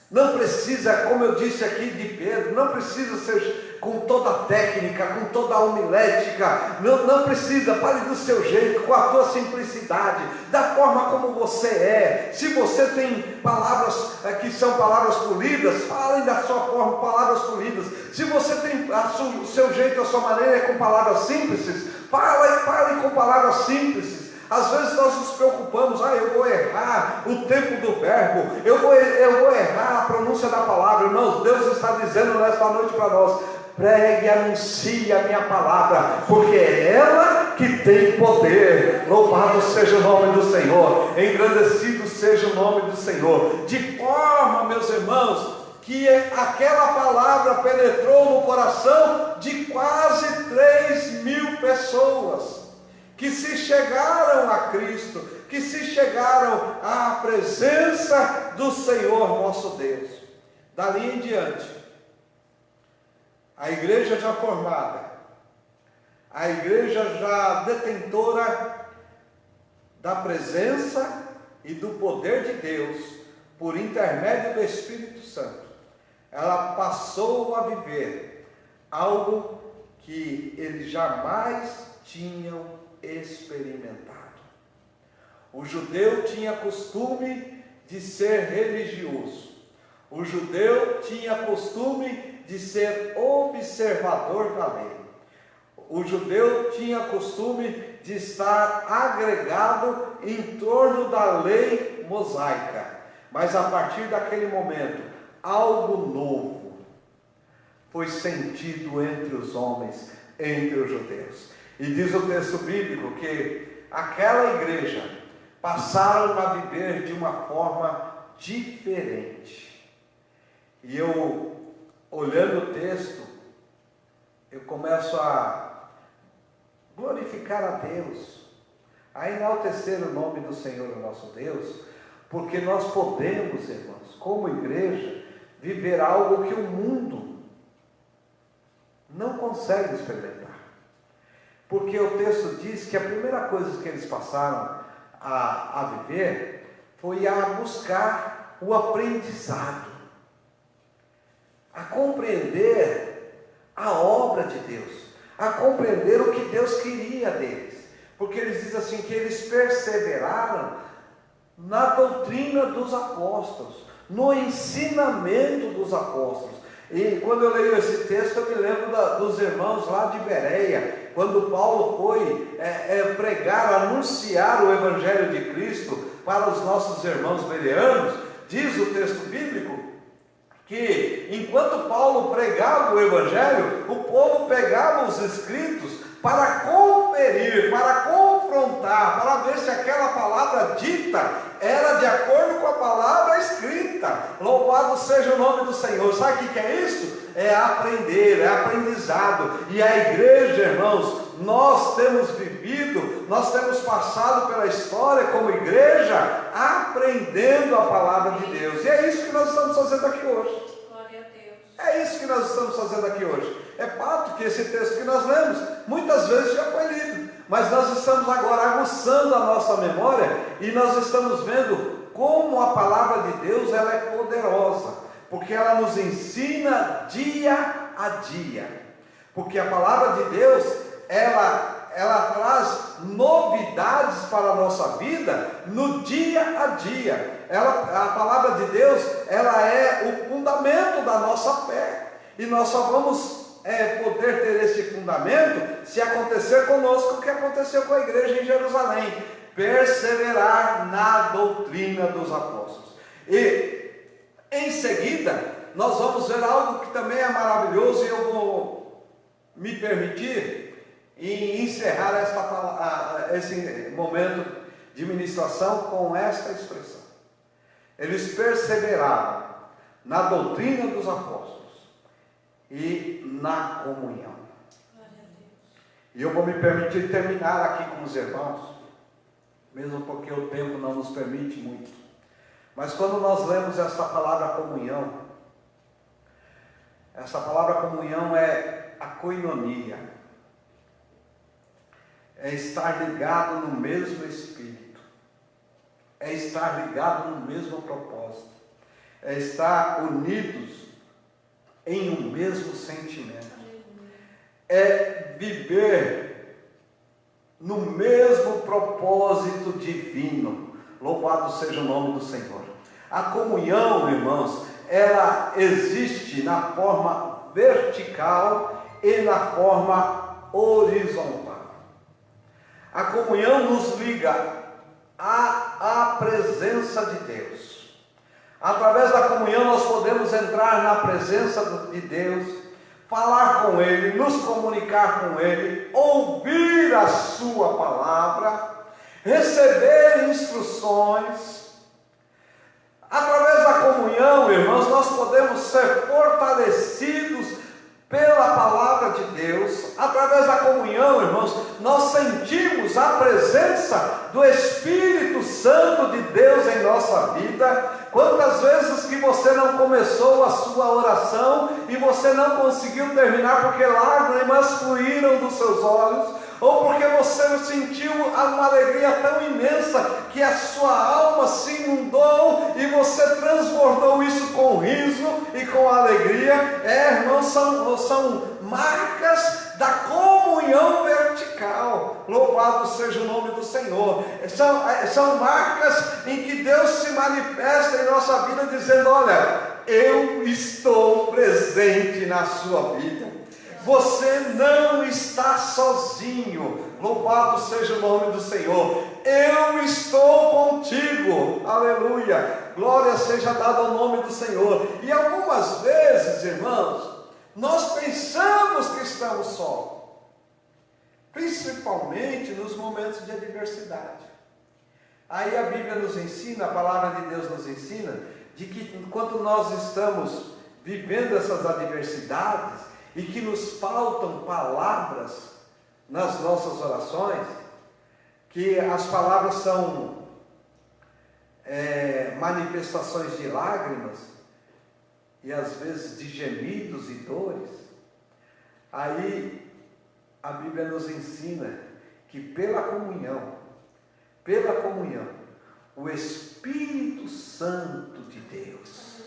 Não precisa, como eu disse aqui de Pedro, não precisa ser com toda a técnica, com toda a homilética, não precisa, fale do seu jeito, com a tua simplicidade, da forma como você é. Se você tem palavras que são palavras polidas, fale da sua forma, palavras polidas. Se você tem o seu jeito, a sua maneira com palavras simples, fale com palavras simples. Às vezes nós nos preocupamos, eu vou errar o tempo do verbo, eu vou errar a pronúncia da palavra. Irmãos, Deus está dizendo nesta noite para nós, pregue e anuncie a minha palavra, porque é ela que tem poder. Louvado seja o nome do Senhor, engrandecido seja o nome do Senhor. De forma, meus irmãos, que aquela palavra penetrou no coração de quase 3.000 pessoas, que se chegaram a Cristo, que se chegaram à presença do Senhor nosso Deus. Dali em diante, a igreja já formada, a igreja já detentora da presença e do poder de Deus, por intermédio do Espírito Santo, ela passou a viver algo que eles jamais tinham experimentado. O judeu tinha costume de ser religioso. O judeu tinha costume de ser observador da lei. O judeu tinha costume de estar agregado em torno da lei mosaica. Mas a partir daquele momento, algo novo foi sentido entre os homens, entre os judeus. E diz o texto bíblico que aquela igreja passaram a viver de uma forma diferente. E eu, olhando o texto, eu começo a glorificar a Deus, a enaltecer o nome do Senhor, nosso Deus, porque nós podemos, irmãos, como igreja, viver algo que o mundo não consegue experimentar. Porque o texto diz que a primeira coisa que eles passaram a viver foi a buscar o aprendizado, a compreender a obra de Deus, a compreender o que Deus queria deles. Porque eles dizem assim, que eles perseveraram na doutrina dos apóstolos, no ensinamento dos apóstolos. E quando eu leio esse texto, eu me lembro dos irmãos lá de Bereia, quando Paulo foi pregar, anunciar o Evangelho de Cristo para os nossos irmãos bereanos, diz o texto bíblico, que enquanto Paulo pregava o Evangelho, o povo pegava os escritos para conferir, para confrontar, para ver se aquela palavra dita era de acordo com a palavra escrita. Louvado seja o nome do Senhor. Sabe o que é isso? É aprender, é aprendizado. E a igreja, irmãos, nós temos vivido, nós temos passado pela história como igreja, aprendendo a palavra de Deus. E é isso que nós estamos fazendo aqui hoje. É isso que nós estamos fazendo aqui hoje. É fato que esse texto que nós lemos, muitas vezes já foi lido, mas nós estamos agora aguçando a nossa memória e nós estamos vendo como a palavra de Deus ela é poderosa, porque ela nos ensina dia a dia. Porque a palavra de Deus, ela traz novidades para a nossa vida no dia a dia. A palavra de Deus, ela é o fundamento da nossa fé. E nós só vamos poder ter esse fundamento se acontecer conosco o que aconteceu com a igreja em Jerusalém. Perseverar na doutrina dos apóstolos. E em seguida, nós vamos ver algo que também é maravilhoso e eu vou me permitir e encerrar esse momento de ministração com esta expressão. Eles perseveraram na doutrina dos apóstolos e na comunhão. E eu vou me permitir terminar aqui com os irmãos, mesmo porque o tempo não nos permite muito. Mas quando nós lemos essa palavra comunhão, essa palavra comunhão é a koinonia. É estar ligado no mesmo Espírito, é estar ligado no mesmo propósito, é estar unidos em um mesmo sentimento, é viver no mesmo propósito divino. Louvado seja o nome do Senhor. A comunhão, irmãos, ela existe na forma vertical e na forma horizontal. A comunhão nos liga à presença de Deus. Através da comunhão nós podemos entrar na presença de Deus, falar com Ele, nos comunicar com Ele, ouvir a Sua palavra, receber instruções. Através da comunhão, irmãos, nós podemos ser fortalecidos pela palavra de Deus. Através da comunhão, irmãos, nós sentimos a presença do Espírito Santo de Deus em nossa vida. Quantas vezes que você não começou a sua oração e você não conseguiu terminar porque lágrimas fluíram dos seus olhos, ou porque você sentiu uma alegria tão imensa que a sua alma se inundou e você transbordou isso com riso e com alegria. Irmãos, são marcas da comunhão vertical. Louvado seja o nome do Senhor. São marcas em que Deus se manifesta em nossa vida dizendo: olha, eu estou presente na sua vida. Você não está sozinho. Louvado seja o nome do Senhor. Eu estou contigo. Aleluia. Glória seja dada ao nome do Senhor. E algumas vezes, irmãos, nós pensamos que estamos sós, principalmente nos momentos de adversidade. Aí a Bíblia nos ensina, a palavra de Deus nos ensina, de que enquanto nós estamos vivendo essas adversidades, e que nos faltam palavras nas nossas orações, que as palavras são manifestações de lágrimas, e às vezes de gemidos e dores, aí a Bíblia nos ensina que pela comunhão, o Espírito Santo de Deus,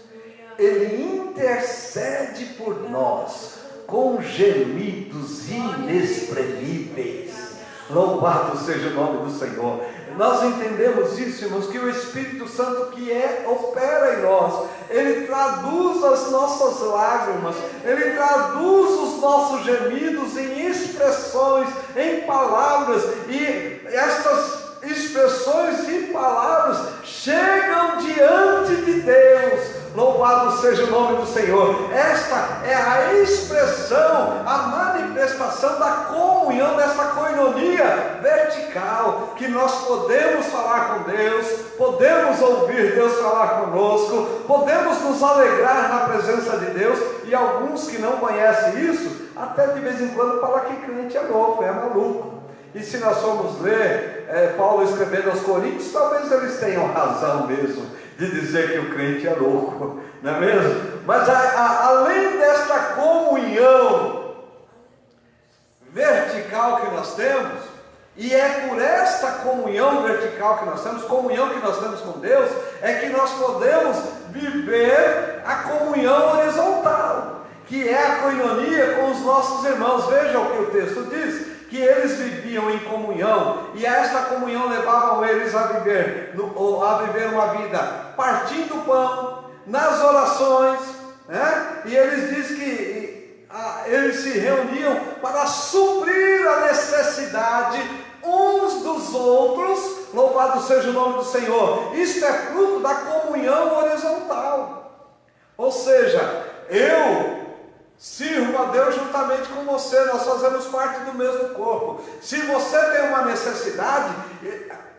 Ele intercede por nós, com gemidos inexprimíveis. Louvado seja o nome do Senhor. Nós entendemos isso, irmãos, que o Espírito Santo que opera em nós, Ele traduz as nossas lágrimas, Ele traduz os nossos gemidos em expressões, em palavras, e Senhor. Esta é a expressão, a manifestação da comunhão, dessa koinonia vertical, que nós podemos falar com Deus, podemos ouvir Deus falar conosco, podemos nos alegrar na presença de Deus, e alguns que não conhecem isso, até de vez em quando falam que crente é louco, é maluco. E se nós formos ler Paulo escrevendo aos Coríntios, talvez eles tenham razão mesmo de dizer que o crente é louco, não é mesmo? Mas além desta comunhão vertical que nós temos, e é por esta comunhão vertical que nós temos, comunhão que nós temos com Deus, é que nós podemos viver a comunhão horizontal, que é a koinonia com os nossos irmãos. Veja o que o texto diz, que eles viviam em comunhão, e esta comunhão levavam eles a viver uma vida partindo o pão, nas orações, né? E eles dizem que eles se reuniam para suprir a necessidade uns dos outros. Louvado seja o nome do Senhor. Isto é fruto da comunhão horizontal, ou seja, eu sirvo a Deus juntamente com você, nós fazemos parte do mesmo corpo. Se você tem uma necessidade,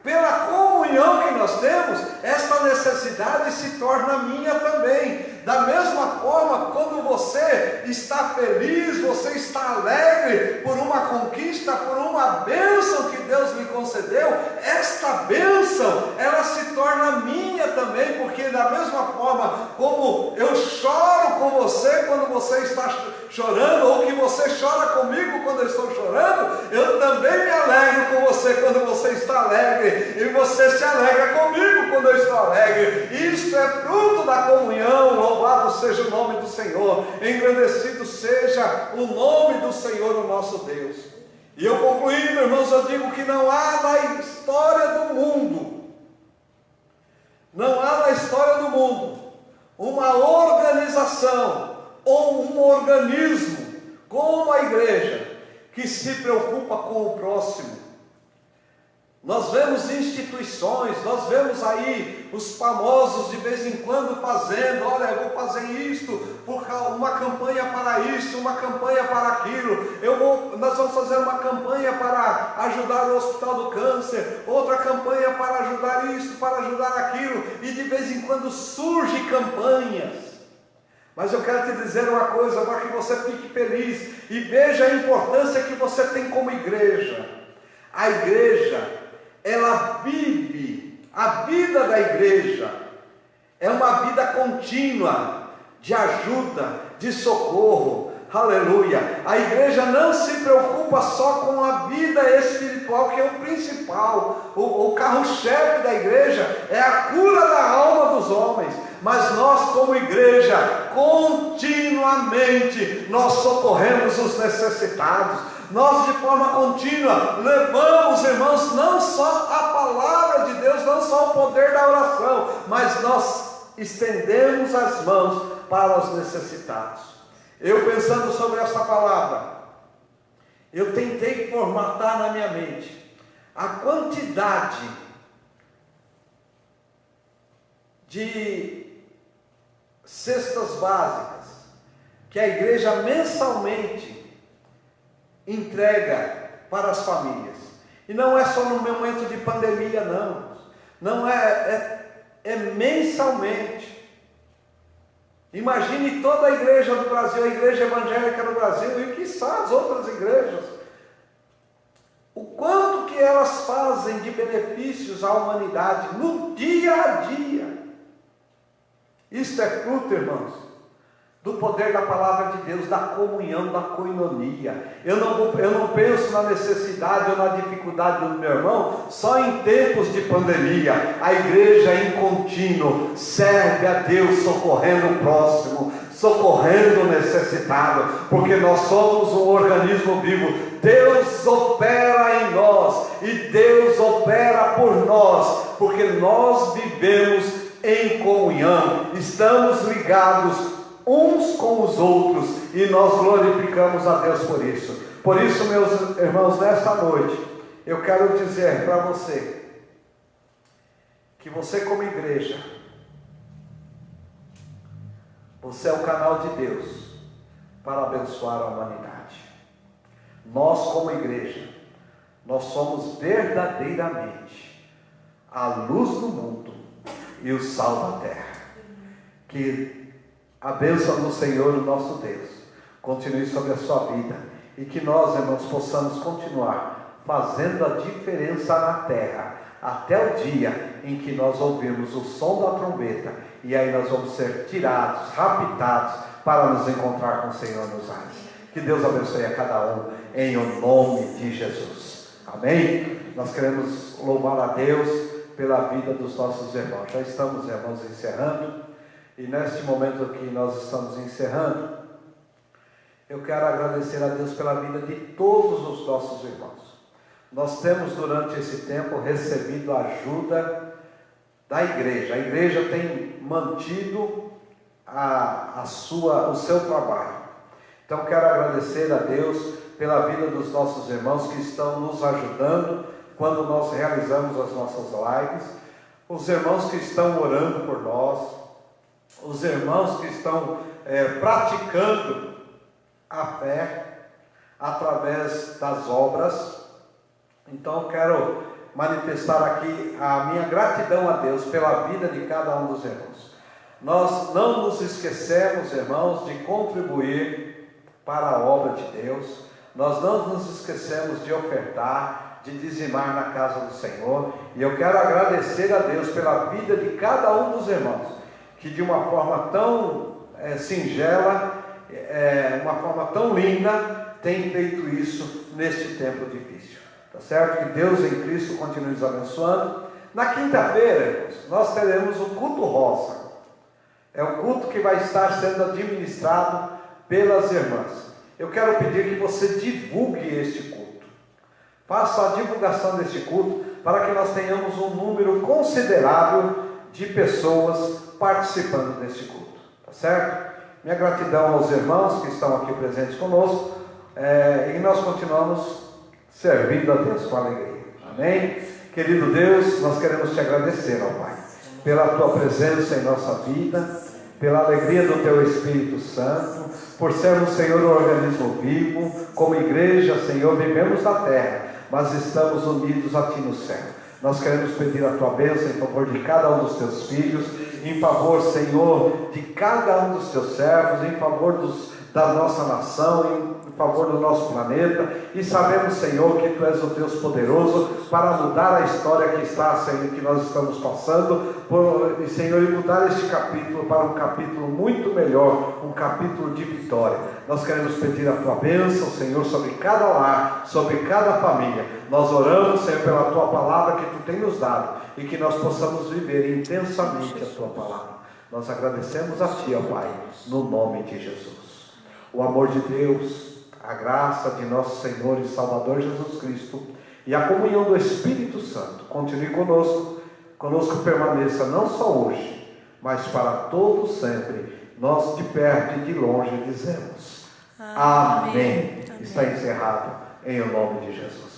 pela comunhão que nós temos, esta necessidade se torna minha também. Da mesma forma, quando você está feliz, você está alegre por uma conquista, por uma bênção que Deus lhe concedeu, esta bênção, ela se torna minha também, porque da mesma forma como eu choro com você quando você está chorando, ou que você chora comigo quando eu estou chorando, eu também me alegro com você quando você está alegre, e você se alegra comigo quando eu estou alegre. Isto é fruto da comunhão. Louvado seja o nome do Senhor, engrandecido seja o nome do Senhor, o nosso Deus. E eu concluindo, irmãos, eu digo que não há na história do mundo, uma organização ou um organismo como a igreja que se preocupa com o próximo. Nós vemos instituições, nós vemos aí os famosos de vez em quando fazendo, olha, eu vou fazer isto, uma campanha para isso, uma campanha para aquilo, nós vamos fazer uma campanha para ajudar o Hospital do Câncer, outra campanha para ajudar isso, para ajudar aquilo, e de vez em quando surgem campanhas. Mas eu quero te dizer uma coisa, para que você fique feliz e veja a importância que você tem como igreja. A igreja, ela vive, a vida da igreja é uma vida contínua de ajuda, de socorro, aleluia. A igreja não se preocupa só com a vida espiritual, que é o principal, o carro-chefe da igreja é a cura da alma dos homens, mas nós como igreja, continuamente, nós socorremos os necessitados. Nós de forma contínua levamos, irmãos, não só a palavra de Deus, não só o poder da oração, mas nós estendemos as mãos para os necessitados. Eu pensando sobre essa palavra, eu tentei formatar na minha mente a quantidade de cestas básicas que a igreja mensalmente entrega para as famílias. E não é só no momento de pandemia, não é mensalmente. Imagine toda a igreja do Brasil, a igreja evangélica no Brasil, e quiçá as outras igrejas, o quanto que elas fazem de benefícios à humanidade no dia a dia. Isso é fruto, irmãos, do poder da palavra de Deus, da comunhão, da koinonia. Eu não penso na necessidade ou na dificuldade do meu irmão só em tempos de pandemia. A igreja em contínuo serve a Deus, socorrendo o próximo, socorrendo o necessitado, porque nós somos um organismo vivo. Deus opera em nós e Deus opera por nós, porque nós vivemos em comunhão, estamos ligados uns com os outros, e nós glorificamos a Deus por isso. Por isso, meus irmãos, nesta noite, eu quero dizer para você, que você como igreja, Você é o canal de Deus para abençoar a humanidade. Nós, como igreja, nós somos verdadeiramente a luz do mundo e o sal da terra. Que a bênção do Senhor, o nosso Deus, continue sobre a sua vida e que nós, irmãos, possamos continuar fazendo a diferença na terra até o dia em que nós ouvirmos o som da trombeta e aí nós vamos ser tirados, raptados para nos encontrar com o Senhor nos ares. Que Deus abençoe a cada um em o nome de Jesus. Amém? Nós queremos louvar a Deus pela vida dos nossos irmãos. Já estamos, irmãos, encerrando. E neste momento que nós estamos encerrando, eu quero agradecer a Deus pela vida de todos os nossos irmãos. Nós temos durante esse tempo recebido a ajuda da igreja. A igreja tem mantido o seu trabalho. Então quero agradecer a Deus pela vida dos nossos irmãos que estão nos ajudando quando nós realizamos as nossas lives, os irmãos que estão orando por nós, os irmãos que estão praticando a fé através das obras. Então quero manifestar aqui a minha gratidão a Deus pela vida de cada um dos irmãos. Nós não nos esquecemos, irmãos, de contribuir para a obra de Deus. Nós não nos esquecemos de ofertar, de dizimar na casa do Senhor. E eu quero agradecer a Deus pela vida de cada um dos irmãos, que de uma forma tão singela, uma forma tão linda, tem feito isso neste tempo difícil. Tá certo? Que Deus em Cristo continue nos abençoando. Na quinta-feira, irmãos, nós teremos o culto rosa. É o culto que vai estar sendo administrado pelas irmãs. Eu quero pedir que você divulgue este culto. Faça a divulgação deste culto para que nós tenhamos um número considerável de pessoas participando deste culto. Tá certo? Minha gratidão aos irmãos que estão aqui presentes conosco. E nós continuamos servindo a Deus com alegria. Amém? Querido Deus, nós queremos te agradecer, ó Pai, pela tua presença em nossa vida, pela alegria do teu Espírito Santo, por sermos, Senhor, um organismo vivo. Como igreja, Senhor, vivemos na terra, mas estamos unidos a ti no céu. Nós queremos pedir a tua bênção em favor de cada um dos teus filhos, em favor, Senhor, de cada um dos teus servos, em favor da nossa nação, em favor do nosso planeta, e sabemos, Senhor, que tu és o Deus poderoso para mudar a história que está, Senhor, que nós estamos passando, Senhor, e mudar este capítulo para um capítulo muito melhor, um capítulo de vitória. Nós queremos pedir a tua bênção, Senhor, sobre cada lar, sobre cada família. Nós oramos, Senhor, pela tua palavra que tu tem nos dado, e que nós possamos viver intensamente a tua palavra. Nós agradecemos a ti, ó Pai, no nome de Jesus. O amor de Deus, a graça de nosso Senhor e Salvador Jesus Cristo e a comunhão do Espírito Santo continue conosco permaneça não só hoje, mas para todos sempre. Nós de perto e de longe dizemos amém. Está encerrado em o nome de Jesus.